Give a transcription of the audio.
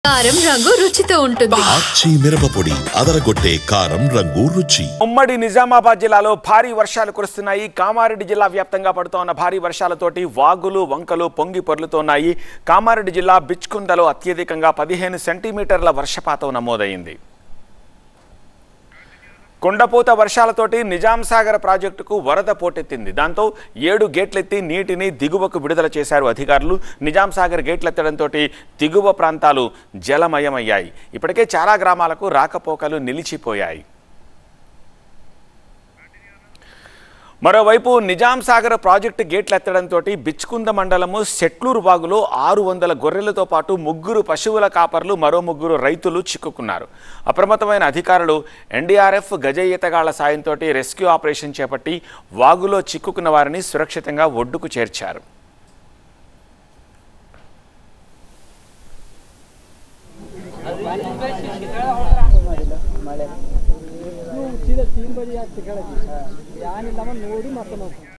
కారం రంగు రుచితో ఉంటుంది. ఆచి మిరపపొడి అదరగొట్టే కారం రంగు రుచి. ఉమ్మడి నిజామాబాద్ జిల్లాలో భారీ వర్షాలు కురుస్తున్నాయి. కామారెడ్డి జిల్లా వ్యాప్తంగా పడుతున్న భారీ వర్షాలతోటి వాగులు వంకలు పొంగి పొర్లుతున్నాయి. కామారెడ్డి జిల్లా బిచ్కుందలో అత్యధికంగా 15 సెంటీమీటర్ల వర్షపాతం నమోదైంది. కొండపోత వర్షాలతోటి నిజాం సాగర్ ప్రాజెక్టుకు వరద పోటెత్తింది. దాంతో 7 గేట్లెత్తి నీటిని దిగువకు విడుదల చేశారు అధికారులు. నిజాం సాగర్ గేట్లెత్తడంతో దిగువ ప్రాంతాలు జలమయమయ్యాయి. ఇప్పటికే చాలా గ్రామాలకు రాకపోకలు నిలిచిపోయాయి. మరోవైపు నిజాం సాగర్ ప్రాజెక్టు గేట్లెత్తడంతో బిచ్కుంద మండలము సెట్లూరు వాగులో 600 గొర్రెలతో పాటు 3 పశువుల కాపర్లు మరో 3 రైతులు చిక్కుకున్నారు. అప్రమత్తమైన అధికారులు ఎన్డీఆర్ఎఫ్ గజ ఈతగాళ్ల సాయంతో రెస్క్యూ ఆపరేషన్ చేపట్టి వాగులో చిక్కుకున్న వారిని సురక్షితంగా ఒడ్డుకు చేర్చారు. सीधा 3 बजे आज तिकड़ा थी यानी लमन नोडी मतलब